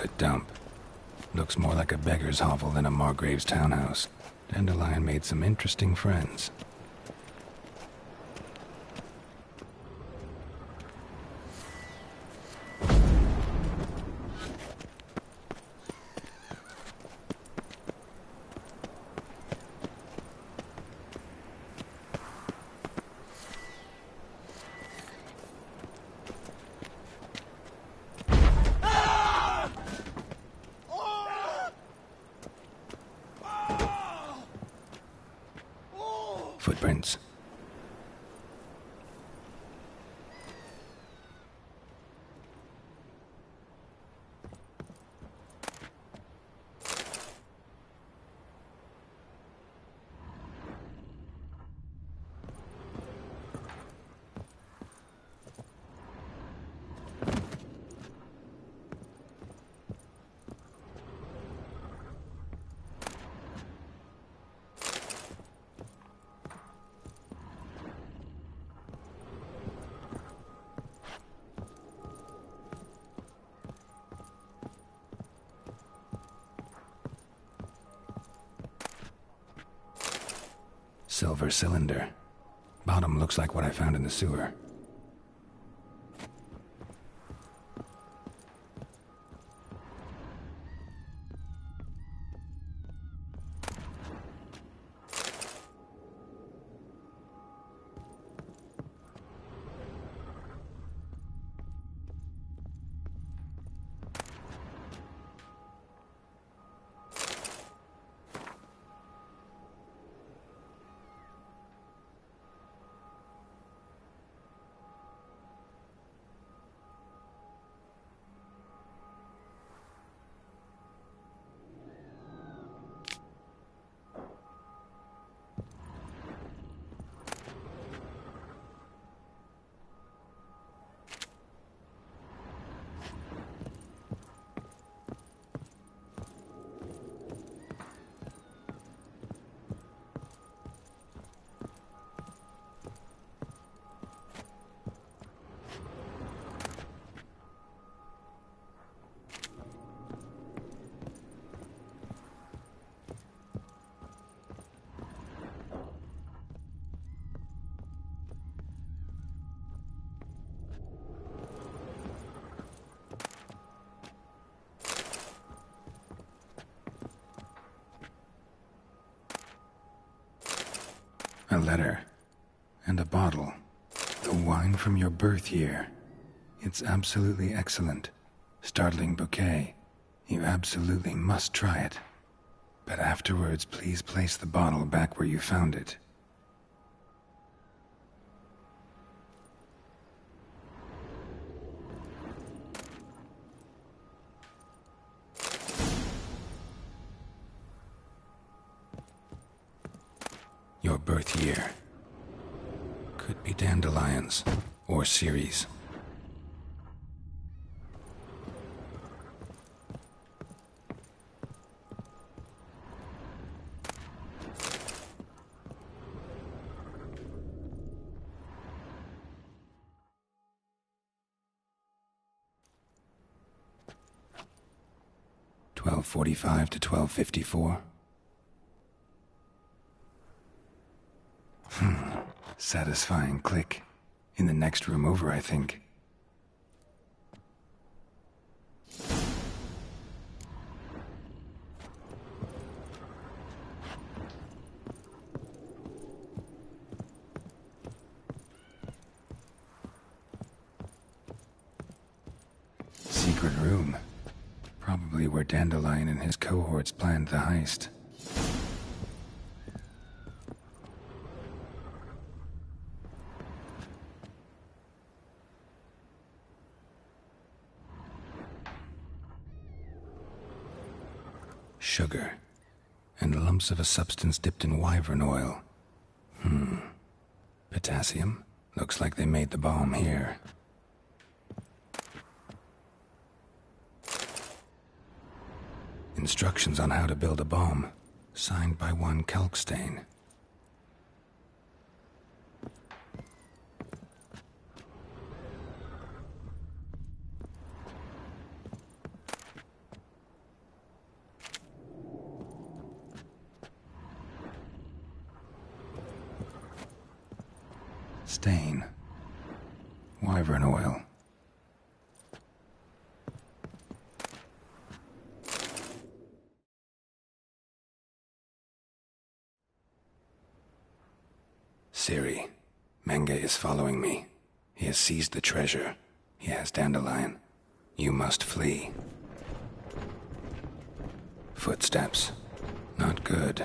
private dump. Looks more like a beggar's hovel than a Margrave's townhouse. Dandelion made some interesting friends. Footprints. Silver cylinder. Bottom looks like what I found in the sewer. A letter. And a bottle. The wine from your birth year. It's absolutely excellent. Startling bouquet. You absolutely must try it. But afterwards, please place the bottle back where you found it. Your birth year. Could be dandelions or Ceres. $12:45 to $12:54. Satisfying click. In the next room over, I think. Secret room. Probably where Dandelion and his cohorts planned the heist. Sugar, and lumps of a substance dipped in wyvern oil. Potassium? Looks like they made the bomb here. Instructions on how to build a bomb, signed by one Kalkstain. stain. Wyvern oil. Ciri, Menge is following me. He has seized the treasure. He has Dandelion. You must flee. Footsteps. Not good.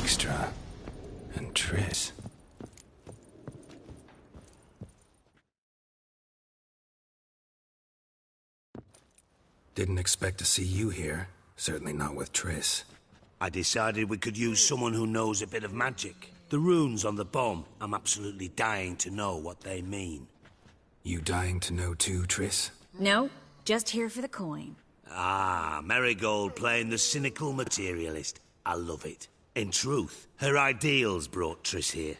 Dijkstra and Triss. Didn't expect to see you here. Certainly not with Triss. I decided we could use someone who knows a bit of magic. The runes on the bomb, I'm absolutely dying to know what they mean. You dying to know too, Triss? No, just here for the coin. Ah, Marigold playing the cynical materialist. I love it. In truth, her ideals brought Triss here.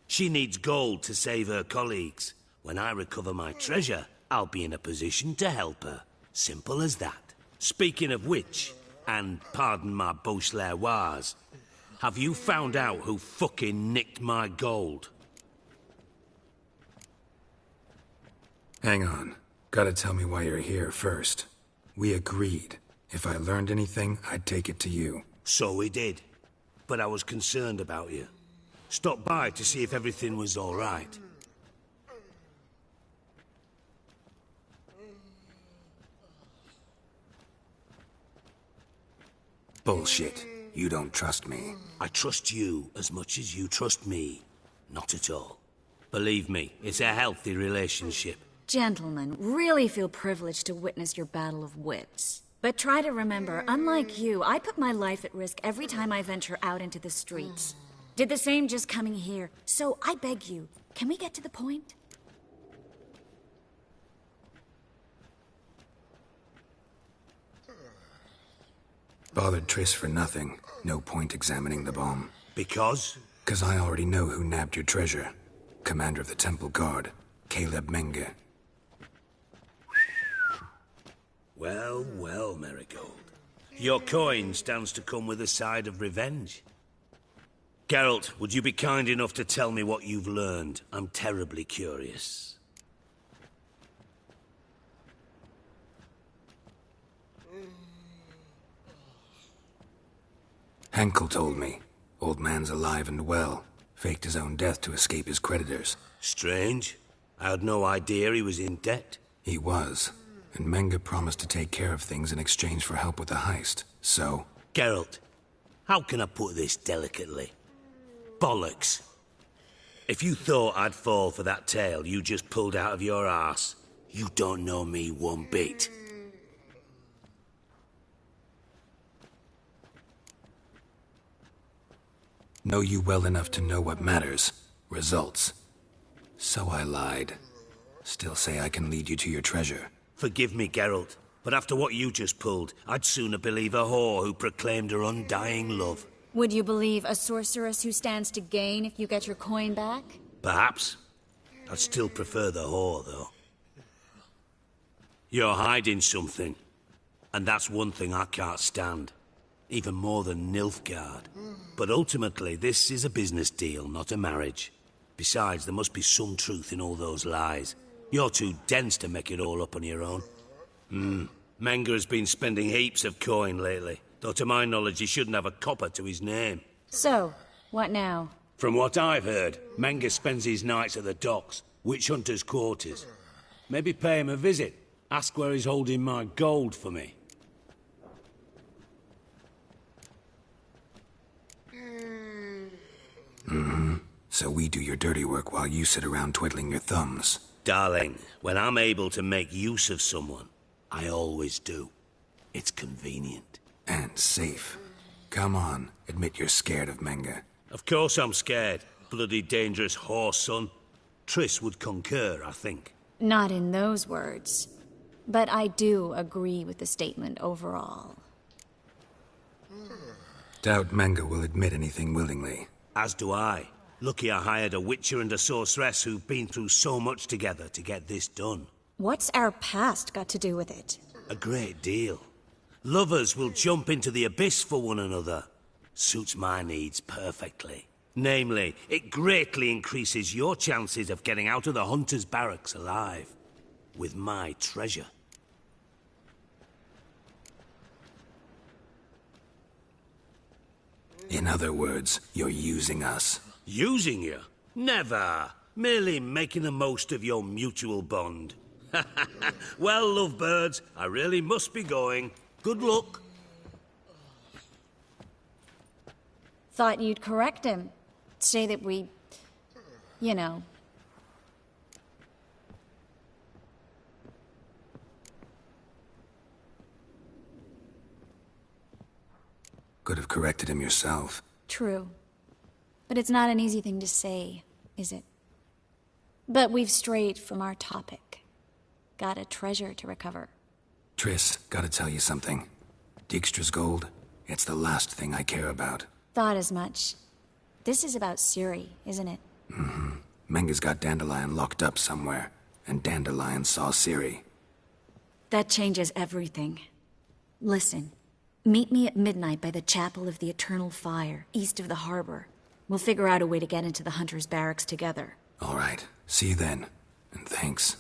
She needs gold to save her colleagues. When I recover my treasure, I'll be in a position to help her. Simple as that. Speaking of which, and pardon my Beauclervois, have you found out who fucking nicked my gold? Hang on. Gotta tell me why you're here first. We agreed. If I learned anything, I'd take it to you. So we did. But I was concerned about you. Stopped by to see if everything was all right. Bullshit. You don't trust me. I trust you as much as you trust me. Not at all. Believe me, it's a healthy relationship. Gentlemen, really feel privileged to witness your battle of wits. But try to remember, unlike you, I put my life at risk every time I venture out into the streets. Did the same just coming here. So I beg you, can we get to the point? Bothered Triss for nothing. No point examining the bomb. Because? 'Cause I already know who nabbed your treasure. Commander of the Temple Guard, Caleb Menge. Well, well, Marigold. Your coin stands to come with a side of revenge. Geralt, would you be kind enough to tell me what you've learned? I'm terribly curious. Henkel told me. Old man's alive and well. Faked his own death to escape his creditors. Strange. I had no idea he was in debt. He was. And Menge promised to take care of things in exchange for help with the heist. So... Geralt, how can I put this delicately? Bollocks. If you thought I'd fall for that tale you just pulled out of your arse, you don't know me one bit. Know you well enough to know what matters. Results. So I lied. Still say I can lead you to your treasure. Forgive me, Geralt, but after what you just pulled, I'd sooner believe a whore who proclaimed her undying love. Would you believe a sorceress who stands to gain if you get your coin back? Perhaps. I'd still prefer the whore, though. You're hiding something. And that's one thing I can't stand. Even more than Nilfgaard. But ultimately, this is a business deal, not a marriage. Besides, there must be some truth in all those lies. You're too dense to make it all up on your own. Menga has been spending heaps of coin lately. Though to my knowledge, he shouldn't have a copper to his name. So, what now? From what I've heard, Menga spends his nights at the docks, witch hunters' quarters. Maybe pay him a visit. Ask where he's holding my gold for me. So we do your dirty work while you sit around twiddling your thumbs. Darling, when I'm able to make use of someone, I always do. It's convenient. And safe. Come on, admit you're scared of Menga. Of course I'm scared. Bloody dangerous horse, son. Triss would concur, I think. Not in those words. But I do agree with the statement overall. Doubt Menga will admit anything willingly. As do I. Lucky I hired a witcher and a sorceress who've been through so much together to get this done. What's our past got to do with it? A great deal. Lovers will jump into the abyss for one another. Suits my needs perfectly. Namely, it greatly increases your chances of getting out of the hunter's barracks alive. With my treasure. In other words, you're using us. Using you? Never. Merely making the most of your mutual bond. Well, lovebirds, I really must be going. Good luck. Thought you'd correct him. Say that we... you know... Could have corrected him yourself. True. But it's not an easy thing to say, is it? But we've strayed from our topic. Got a treasure to recover. Triss, gotta tell you something. Dijkstra's gold, it's the last thing I care about. Thought as much. This is about Ciri, isn't it? Menga's got Dandelion locked up somewhere, and Dandelion saw Ciri. That changes everything. Listen, meet me at midnight by the Chapel of the Eternal Fire, east of the harbor. We'll figure out a way to get into the Hunter's barracks together. All right, see you then, and thanks.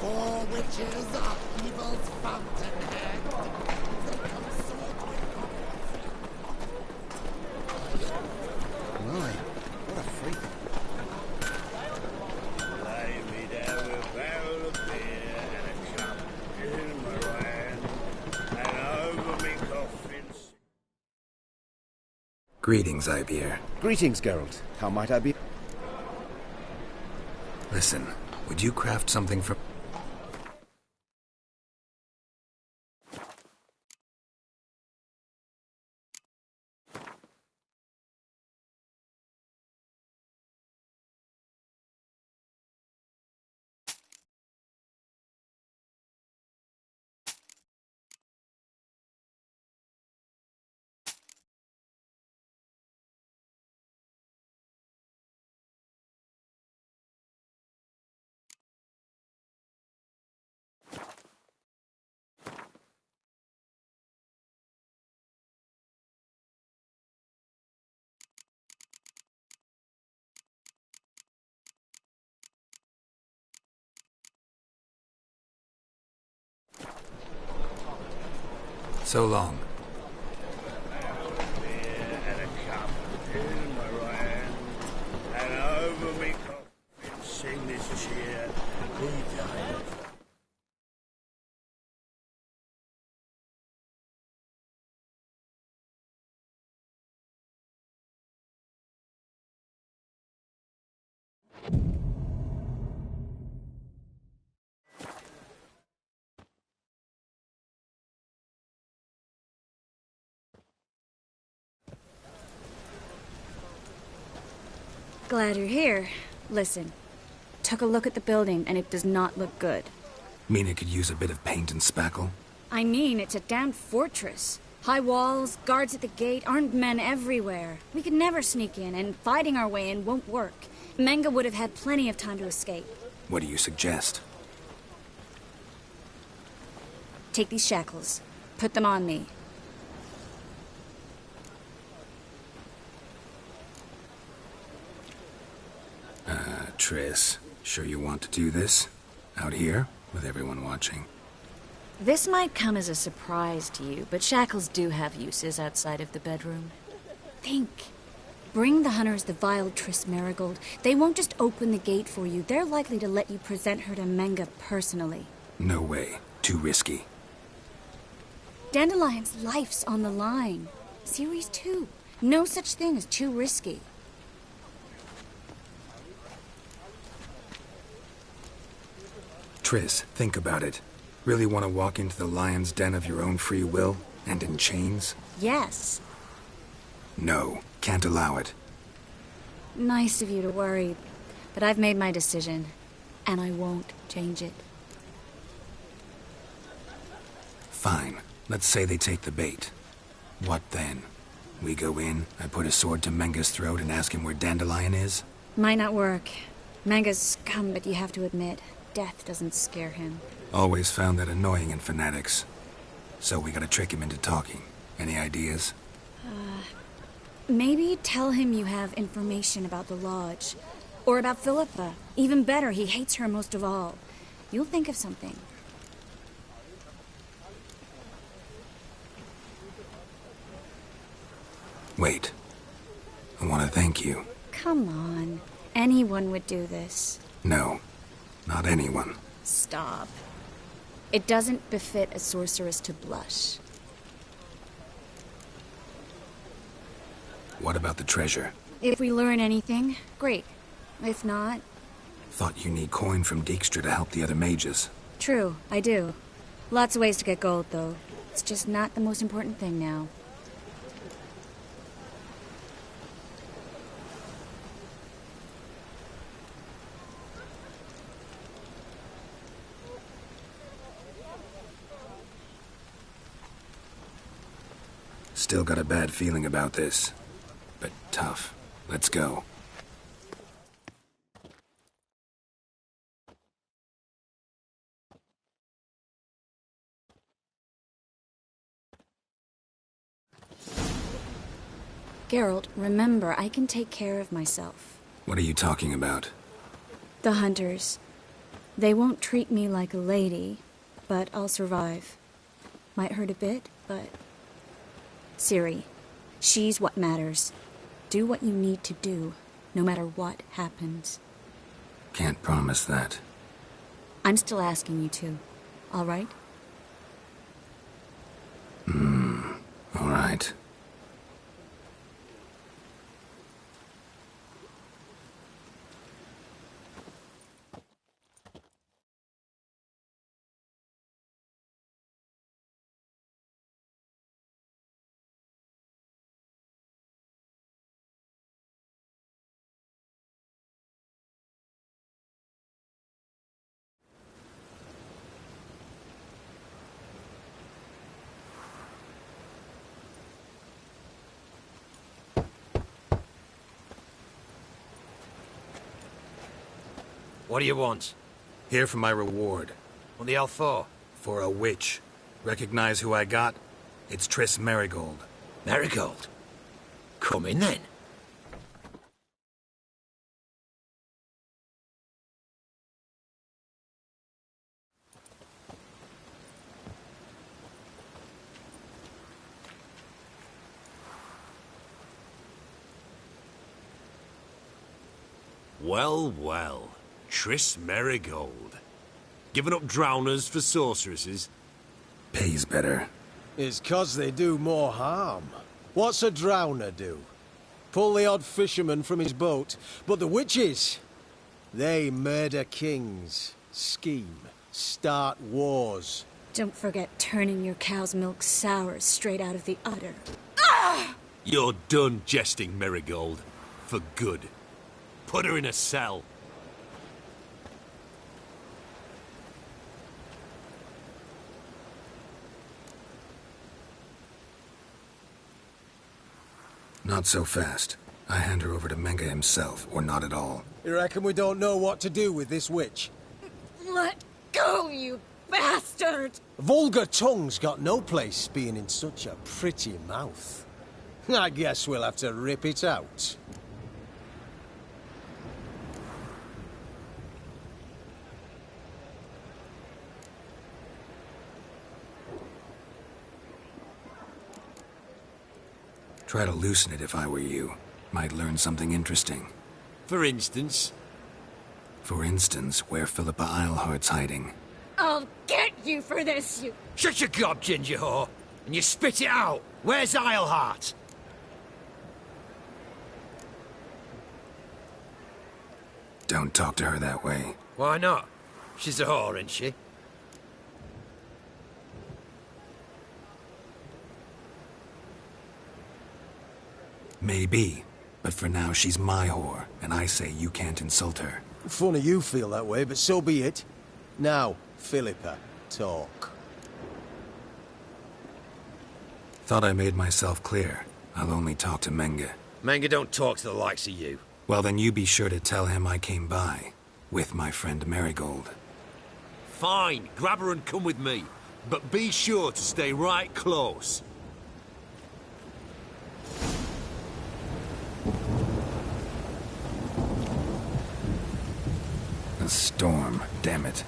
Four witches are evil's fountainhead. They consort with my, what a freak. Lay me down with a barrel of beer and a cup in my hand, and over me coffins. Greetings, Ibeer. Greetings, Geralt. How might I be? Listen, would you craft something for... So long. And a cup in my right hand, and over me coffin, sing this cheer, he died. Glad you're here. Listen, took a look at the building and it does not look good. Mean it could use a bit of paint and spackle? I mean, it's a damn fortress. High walls, guards at the gate, armed men everywhere. We could never sneak in, and fighting our way in won't work. Menga would have had plenty of time to escape. What do you suggest? Take these shackles. Put them on me. Triss, sure you want to do this? Out here, with everyone watching? This might come as a surprise to you, but shackles do have uses outside of the bedroom. Think. Bring the hunters the vile Triss Marigold. They won't just open the gate for you. They're likely to let you present her to Menga personally. No way. Too risky. Dandelion's life's on the line. Series 2. No such thing as too risky. Triss, think about it. Really want to walk into the lion's den of your own free will? And in chains? Yes. No, can't allow it. Nice of you to worry, but I've made my decision, and I won't change it. Fine. Let's say they take the bait. What then? We go in, I put a sword to Menga's throat and ask him where Dandelion is? Might not work. Menga's scum, but you have to admit, death doesn't scare him. Always found that annoying in fanatics. So we gotta trick him into talking. Any ideas? Maybe tell him you have information about the Lodge. Or about Philippa. Even better, he hates her most of all. You'll think of something. Wait. I want to thank you. Come on. Anyone would do this. No, not anyone. Stop. It doesn't befit a sorceress to blush. What about the treasure? If we learn anything, great. If not... Thought you need coin from Dijkstra to help the other mages. True, I do. Lots of ways to get gold, though. It's just not the most important thing now. Still got a bad feeling about this. But tough. Let's go. Geralt, remember, I can take care of myself. What are you talking about? The hunters. They won't treat me like a lady, but I'll survive. Might hurt a bit, but... Ciri, she's what matters. Do what you need to do, no matter what happens. Can't promise that. I'm still asking you to, all right? All right. What do you want? Here for my reward. What the hell for? For a witch. Recognize who I got? It's Triss Marigold. Marigold? Come in then. Well, well. Triss Merigold. Giving up drowners for sorceresses? Pays better. It's 'cause they do more harm. What's a drowner do? Pull the odd fisherman from his boat. But the witches, they murder kings, scheme, start wars. Don't forget turning your cow's milk sour straight out of the udder. You're done jesting, Merigold. For good. Put her in a cell. Not so fast. I hand her over to Menga himself, or not at all. You reckon we don't know what to do with this witch? Let go, you bastard! Vulgar tongue's got no place being in such a pretty mouth. I guess we'll have to rip it out. Try to loosen it if I were you. Might learn something interesting. For instance? For instance, where Philippa Eilhart's hiding. I'll get you for this, you... Shut your gob, ginger whore, and you spit it out. Where's Eilhart? Don't talk to her that way. Why not? She's a whore, isn't she? Maybe. But for now, she's my whore, and I say you can't insult her. Funny you feel that way, but so be it. Now, Philippa, talk. Thought I made myself clear. I'll only talk to Menga. Menga don't talk to the likes of you. Well, then you be sure to tell him I came by. With my friend Marigold. Fine, grab her and come with me. But be sure to stay right close. A storm, damn it.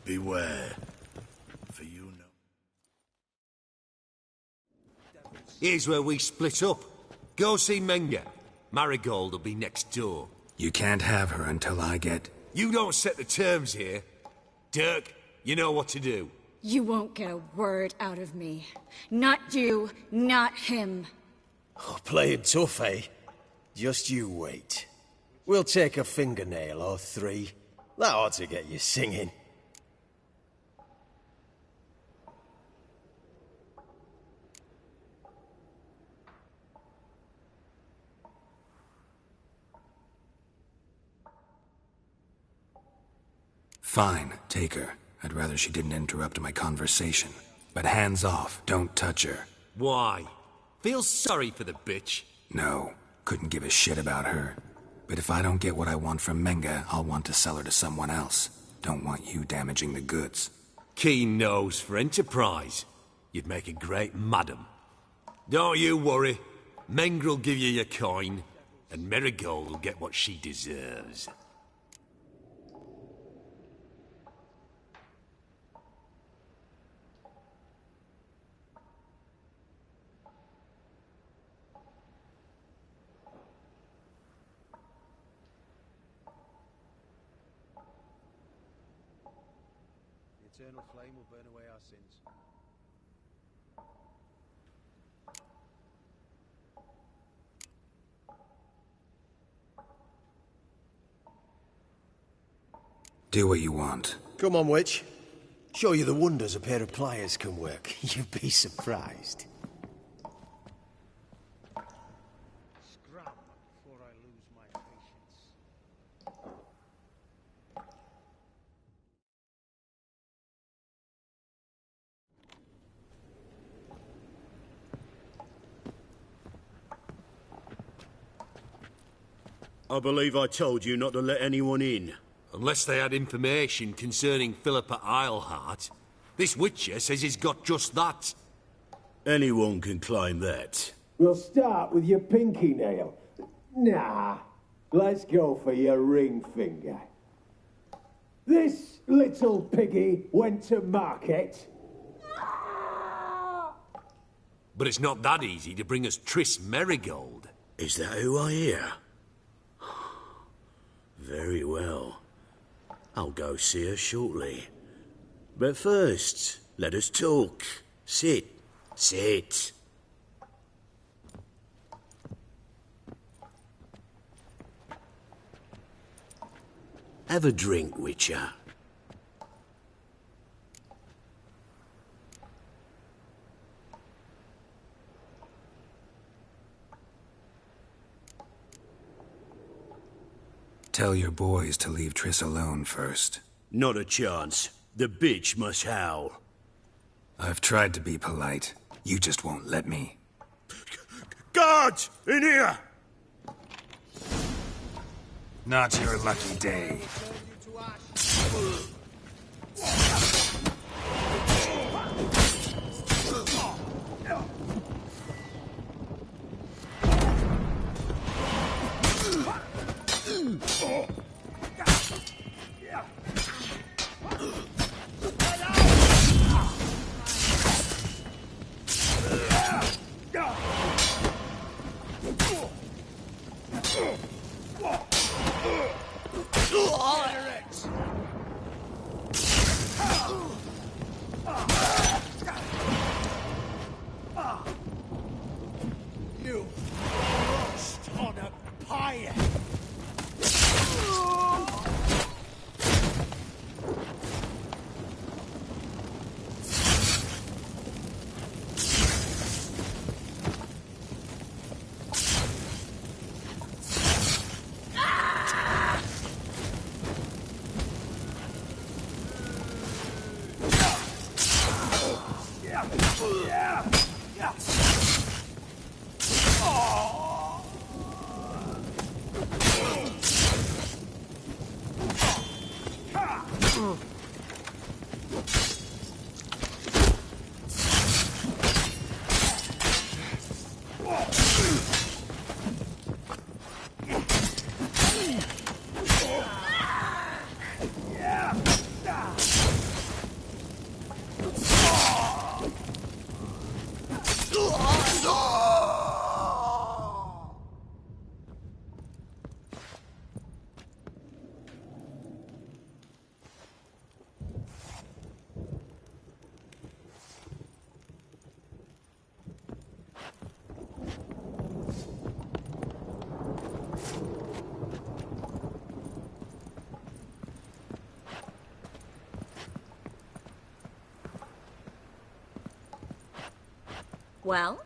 Beware, for you know. Here's where we split up. Go see Menga. Marigold will be next door. You can't have her until I get... You don't set the terms here. Dirk, you know what to do. You won't get a word out of me. Not you, not him. Oh, playing tough, eh? Just you wait. We'll take a fingernail or three. That ought to get you singing. Fine, take her. I'd rather she didn't interrupt my conversation. But hands off, don't touch her. Why? Feel sorry for the bitch? No, couldn't give a shit about her. But if I don't get what I want from Menga, I'll want to sell her to someone else. Don't want you damaging the goods. Keen nose for enterprise. You'd make a great madam. Don't you worry. Mengrel give you your coin, and Marigold will get what she deserves. The eternal flame will burn away our sins. Do what you want. Come on, witch. Show you the wonders a pair of pliers can work. You'd be surprised. Scram before I lose my patience. I believe I told you not to let anyone in. Unless they had information concerning Philippa Eilhart. This Witcher says he's got just that. Anyone can claim that. We'll start with your pinky nail. Nah, let's go for your ring finger. This little piggy went to market. But it's not that easy to bring us Triss Merigold. Is that who I hear? Very well. I'll go see her shortly. But first, let us talk. Sit. Sit. Have a drink, Witcher. Tell your boys to leave Triss alone first. Not a chance. The bitch must howl. I've tried to be polite. You just won't let me. Guards! In here! Not your lucky day. You roast on a pyre. Well?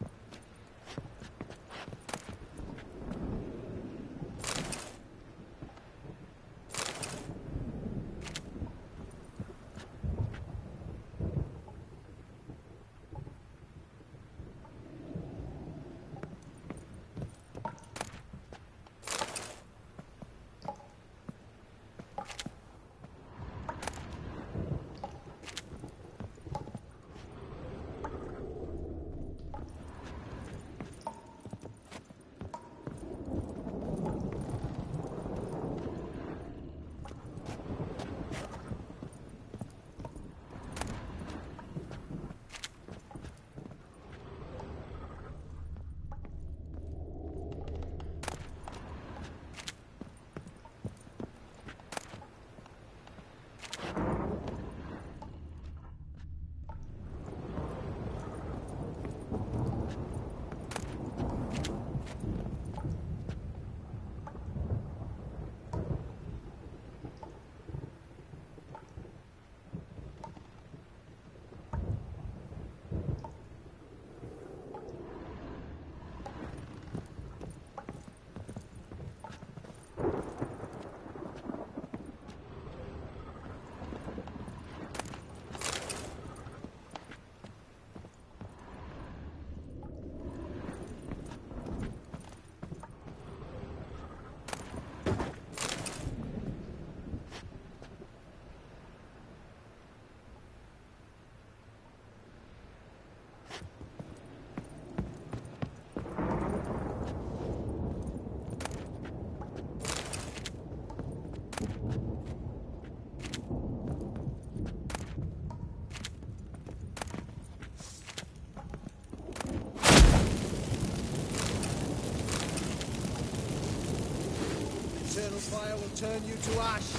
eternal fire will turn you to ash.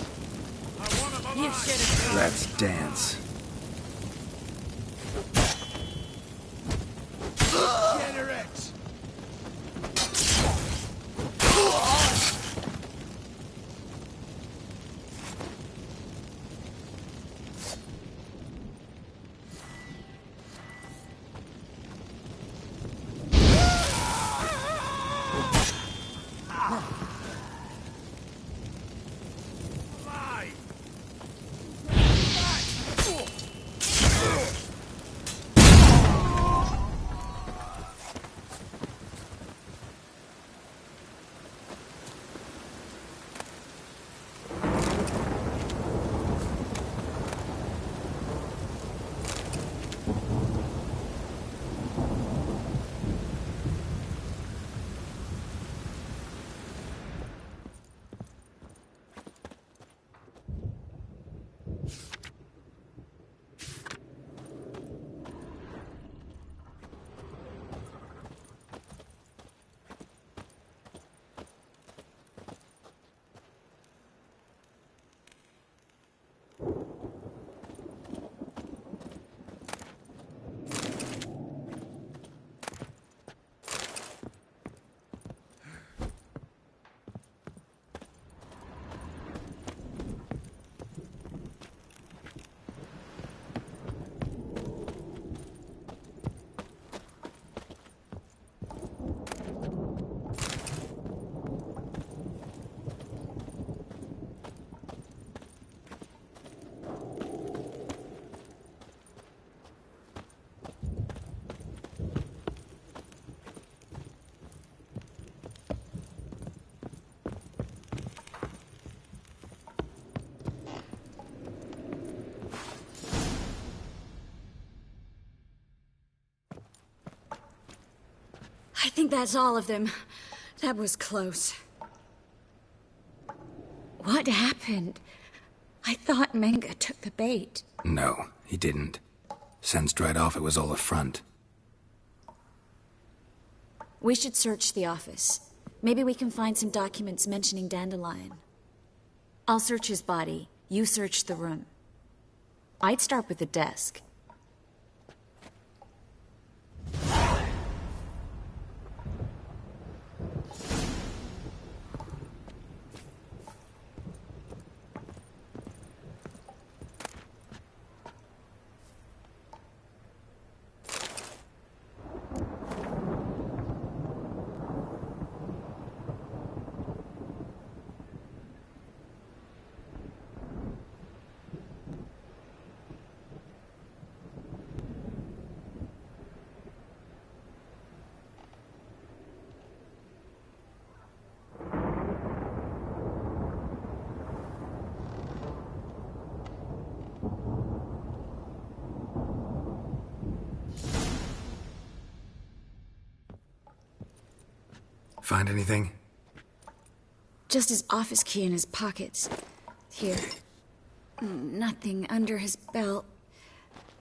I want him You alive. should have. Let's dance. Generate. I think that's all of them. That was close. What happened? I thought Menga took the bait. No, he didn't. Sensed right off it was all a front. We should search the office. Maybe we can find some documents mentioning Dandelion. I'll search his body. You search the room. I'd start with the desk. Find anything? Just his office key in his pockets. Here. Nothing under his belt.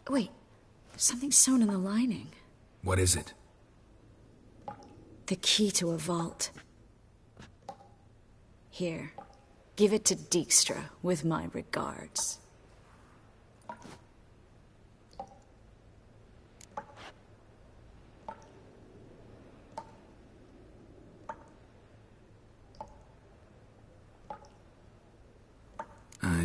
Wait, something sewn in the lining. What is it? The key to a vault. Here. Give it to Dijkstra with my regards.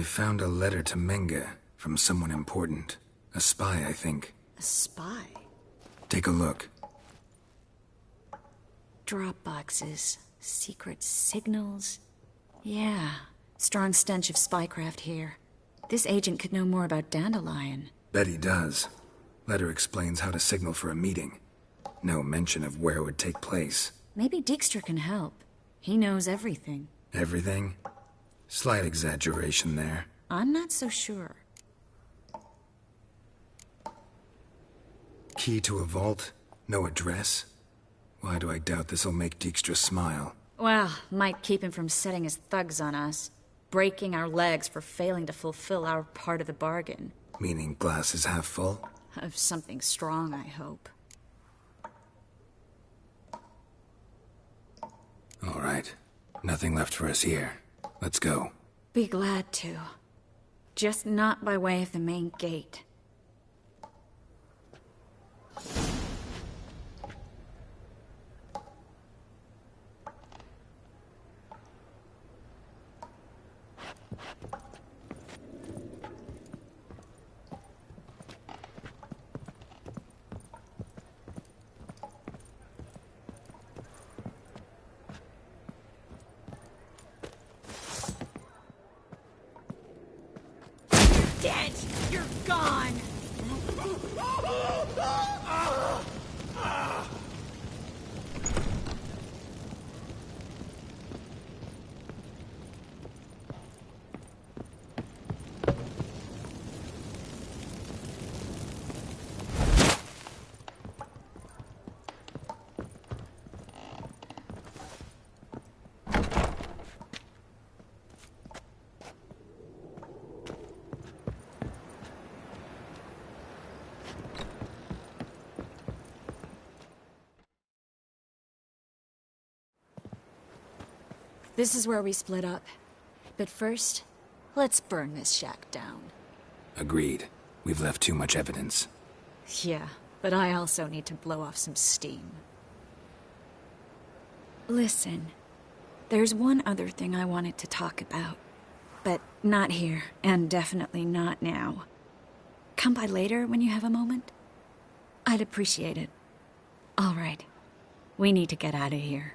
I found a letter to Menga from someone important. A spy, I think. A spy? Take a look. Drop boxes, secret signals. Yeah, strong stench of spycraft here. This agent could know more about Dandelion. Bet he does. Letter explains how to signal for a meeting. No mention of where it would take place. Maybe Dijkstra can help. He knows everything. Everything? Slight exaggeration there. I'm not so sure. Key to a vault? No address? Why do I doubt this'll make Dijkstra smile? Well, might keep him from setting his thugs on us. Breaking our legs for failing to fulfill our part of the bargain. Meaning glass is half full? Of something strong, I hope. All right. Nothing left for us here. Let's go. Be glad to. Just not by way of the main gate. Dead! You're gone! This is where we split up. But first, let's burn this shack down. Agreed. We've left too much evidence. Yeah, but I also need to blow off some steam. Listen, there's one other thing I wanted to talk about. But not here, and definitely not now. Come by later when you have a moment? I'd appreciate it. All right. We need to get out of here.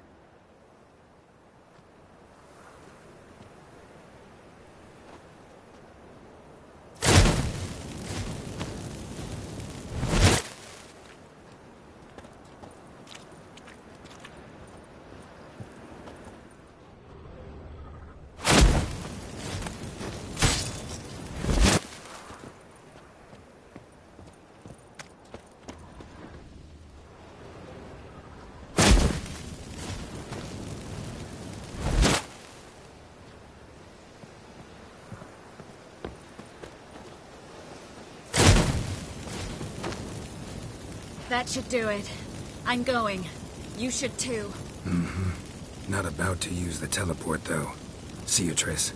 That should do it. I'm going. You should too. Mm-hmm. Not about to use the teleport, though. See you, Triss.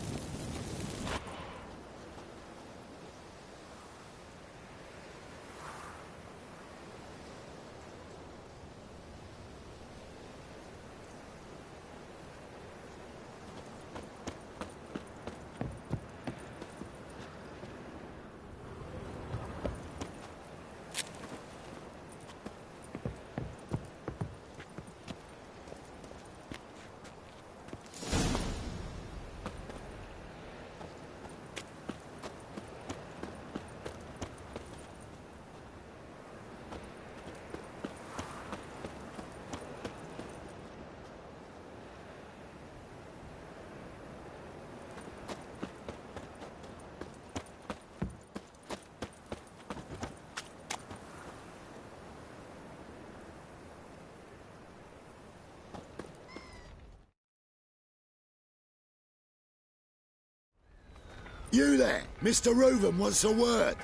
You there! Mr. Reuven wants a word.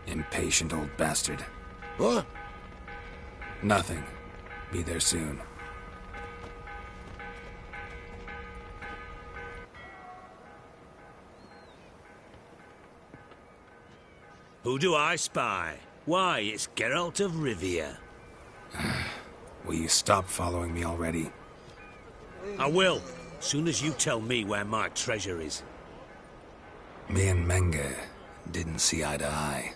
Impatient old bastard. What? Nothing. Be there soon. Who do I spy? Why, it's Geralt of Rivia. Will you stop following me already? I will, soon as you tell me where my treasure is. Me and Menge didn't see eye to eye.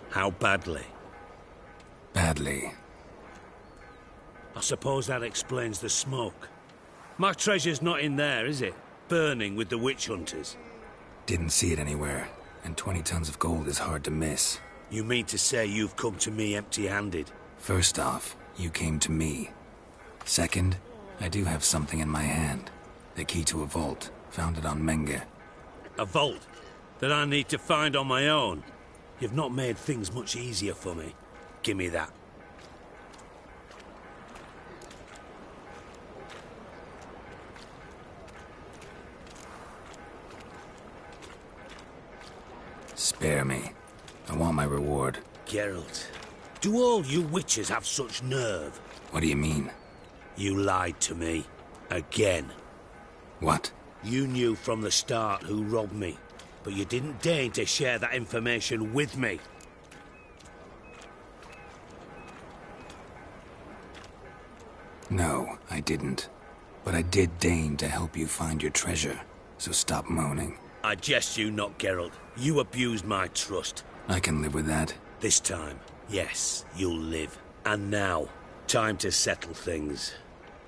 How badly? Badly. I suppose that explains the smoke. My treasure's not in there, is it? Burning with the witch hunters. Didn't see it anywhere, and 20 tons of gold is hard to miss. You mean to say you've come to me empty-handed? First off, you came to me. Second, I do have something in my hand. The key to a vault, found it on Menge. A vault that I need to find on my own. You've not made things much easier for me. Give me that. Spare me. I want my reward. Geralt, do all you witches have such nerve? What do you mean? You lied to me. Again. What? You knew from the start who robbed me, but you didn't deign to share that information with me. No, I didn't. But I did deign to help you find your treasure, so stop moaning. I jest you not, Geralt. You abused my trust. I can live with that. This time, yes, you'll live. And now, time to settle things.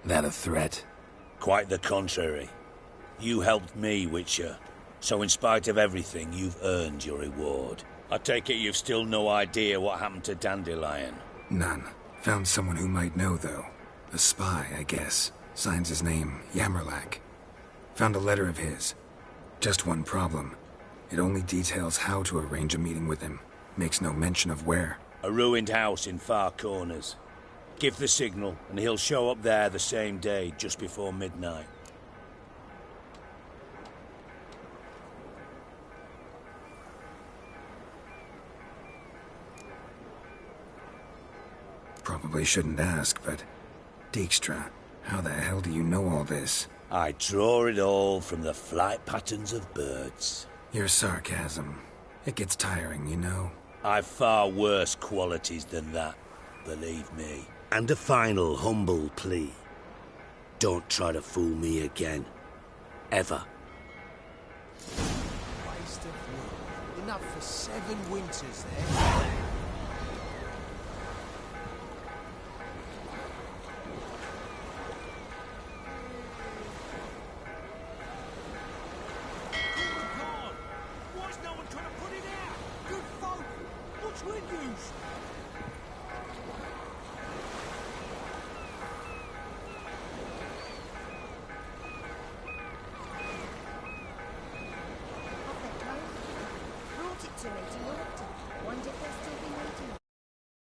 That a threat? Quite the contrary. You helped me, Witcher. So in spite of everything, you've earned your reward. I take it you've still no idea what happened to Dandelion. None. Found someone who might know, though. A spy, I guess. Signs his name, Yamerlak. Found a letter of his. Just one problem. It only details how to arrange a meeting with him. Makes no mention of where. A ruined house in Far Corners. Give the signal, and he'll show up there the same day, just before midnight. Probably shouldn't ask, but... Dijkstra, how the hell do you know all this? I draw it all from the flight patterns of birds. Your sarcasm. It gets tiring, you know. I've far worse qualities than that, believe me. And a final humble plea. Don't try to fool me again. Ever. Waste of wood. Enough for 7 winters there.